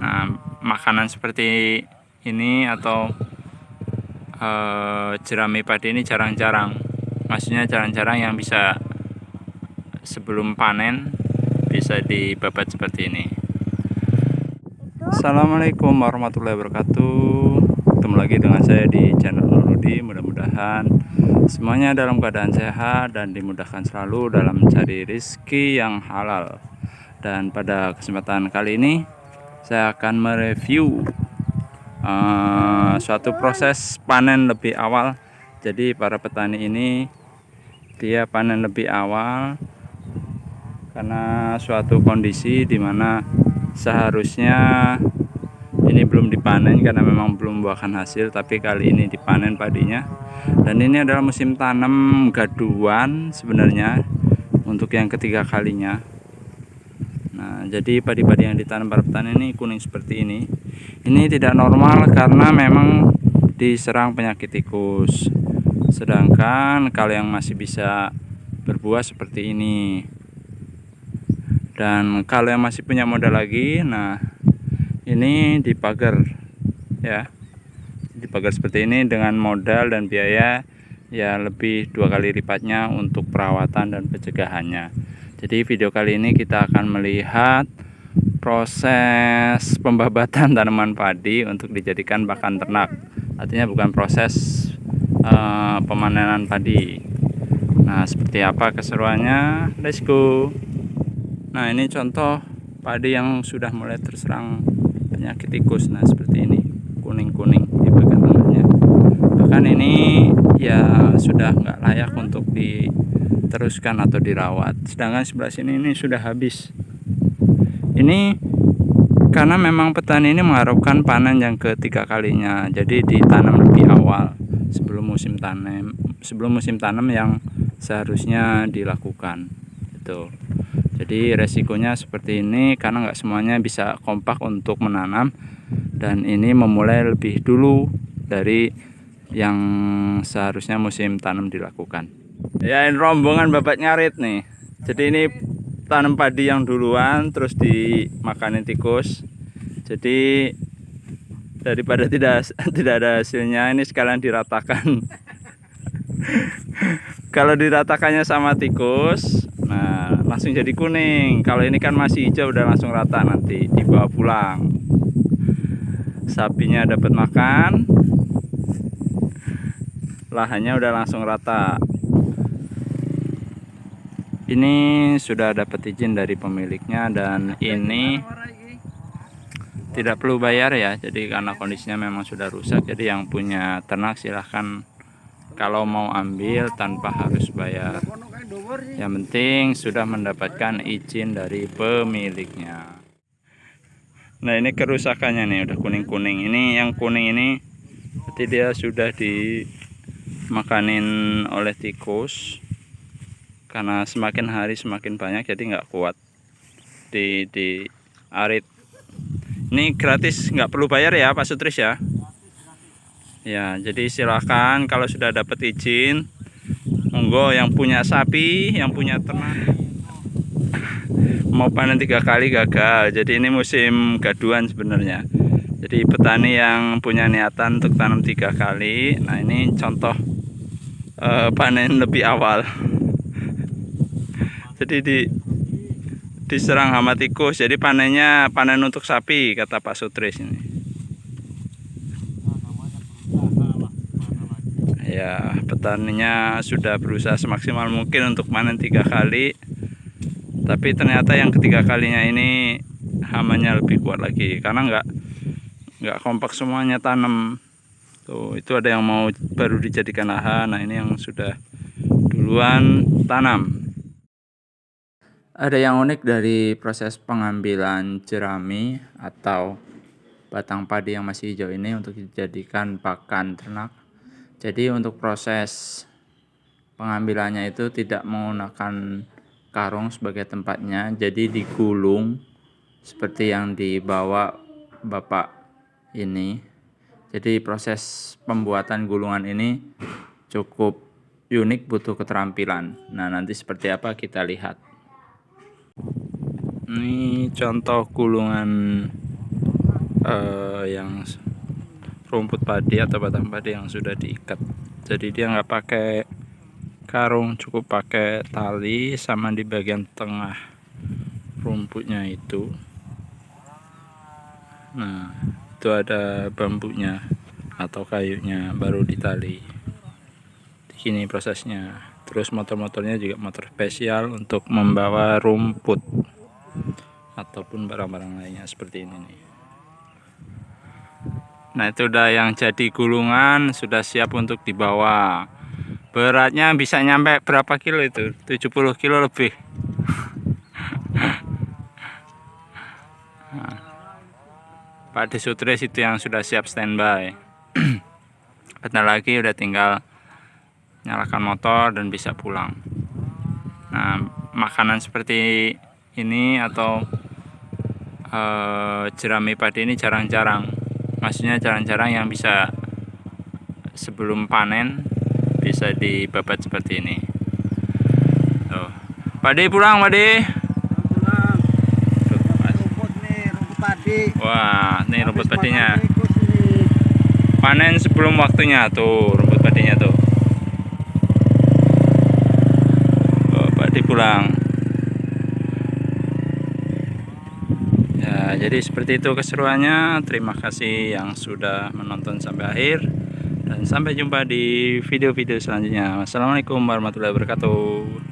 Nah, makanan seperti ini atau jerami padi ini jarang-jarang. Maksudnya jarang-jarang yang bisa sebelum panen bisa dibabat seperti ini. Assalamualaikum warahmatullahi wabarakatuh. Ketemu lagi dengan saya di channel Nurudi. Mudah-mudahan semuanya dalam keadaan sehat dan dimudahkan selalu dalam mencari rezeki yang halal. Dan pada kesempatan kali ini saya akan mereview suatu proses panen lebih awal. Jadi para petani ini dia panen lebih awal karena suatu kondisi di mana seharusnya ini belum dipanen karena memang belum membuahkan hasil, tapi kali ini dipanen padinya. Dan ini adalah musim tanam gaduan sebenarnya untuk yang ketiga kalinya. Nah, jadi padi-padi yang ditanam para petani ini kuning seperti ini. Ini tidak normal karena memang diserang penyakit tikus. Sedangkan kalau yang masih bisa berbuah seperti ini. Dan kalau yang masih punya modal lagi, nah ini dipagar ya. Dipagar seperti ini dengan modal dan biaya ya lebih 2 kali lipatnya untuk perawatan dan pencegahannya. Jadi video kali ini kita akan melihat proses pembabatan tanaman padi untuk dijadikan pakan ternak. Artinya bukan proses pemanenan padi. Nah, seperti apa keseruannya? Let's go. Nah, ini contoh padi yang sudah mulai terserang penyakit tikus. Nah, seperti ini, kuning-kuning di bagian tengahnya. Bahkan ini ya sudah nggak layak untuk diteruskan atau dirawat. Sedangkan sebelah sini ini sudah habis. Ini karena memang petani ini mengharapkan panen yang ketiga kalinya, jadi ditanam lebih awal sebelum musim tanam yang seharusnya dilakukan. Itu. Jadi resikonya seperti ini karena nggak semuanya bisa kompak untuk menanam, dan ini memulai lebih dulu dari yang seharusnya musim tanam dilakukan. Ya, ini rombongan babat ngarit nih. Jadi ini tanam padi yang duluan terus dimakanin tikus. Jadi daripada tidak ada hasilnya, ini sekalian diratakan. Kalau diratakannya sama tikus, nah langsung jadi kuning. Kalau ini kan masih hijau, udah langsung rata, nanti dibawa pulang. Sapinya dapat makan, lahannya udah langsung rata. Ini sudah dapat izin dari pemiliknya dan ini tidak perlu bayar ya. Jadi karena kondisinya memang sudah rusak, jadi yang punya ternak silahkan kalau mau ambil tanpa harus bayar. Yang penting sudah mendapatkan izin dari pemiliknya. Nah, ini kerusakannya nih udah kuning-kuning. Ini yang kuning ini berarti dia sudah dimakanin oleh tikus. Karena semakin hari semakin banyak, jadi nggak kuat di arit. Ini gratis, nggak perlu bayar ya Pak Sutris ya. Ya, jadi silakan kalau sudah dapat izin, monggo yang punya sapi, yang punya ternak mau panen 3 kali gagal. Jadi ini musim gaduan sebenarnya. Jadi petani yang punya niatan untuk tanam 3 kali, nah ini contoh panen lebih awal. Jadi diserang hama tikus, jadi panennya panen untuk sapi, kata Pak Sutris ini. Ya, petaninya sudah berusaha semaksimal mungkin untuk panen 3 kali, tapi ternyata yang ketiga kalinya ini hamanya lebih kuat lagi karena nggak kompak semuanya tanam. Tuh, itu ada yang mau baru dijadikan lahan. Nah, ini yang sudah duluan tanam. Ada yang unik dari proses pengambilan jerami atau batang padi yang masih hijau ini untuk dijadikan pakan ternak. Jadi untuk proses pengambilannya itu tidak menggunakan karung sebagai tempatnya, jadi digulung seperti yang dibawa Bapak ini. Jadi proses pembuatan gulungan ini cukup unik, butuh keterampilan. Nah, nanti seperti apa kita lihat. Ini contoh gulungan yang rumput padi atau batang padi yang sudah diikat. Jadi dia nggak pakai karung, cukup pakai tali sama di bagian tengah rumputnya itu. Nah, itu ada bambunya atau kayunya baru ditali. Begini prosesnya. Terus motor-motornya juga motor spesial untuk membawa rumput ataupun barang-barang lainnya seperti ini nih. Nah, itu udah yang jadi gulungan, sudah siap untuk dibawa. Beratnya bisa nyampe berapa kilo itu? 70 kilo lebih. Nah, Pak Desutris itu yang sudah siap standby. Bentar lagi udah tinggal nyalakan motor dan bisa pulang. Nah, makanan seperti ini atau jerami padi ini jarang-jarang. Maksudnya jarang-jarang yang bisa sebelum panen bisa dibabat seperti ini. Tuh. Padi pulang, padi. Rumput nih, rumput padi. Wah, ini rumput padinya. Ini. Panen sebelum waktunya tuh rumput padinya tuh. Oh, padi pulang. Ya, jadi seperti itu keseruannya. Terima kasih yang sudah menonton sampai akhir. Dan sampai jumpa di video-video selanjutnya. Wassalamualaikum warahmatullahi wabarakatuh.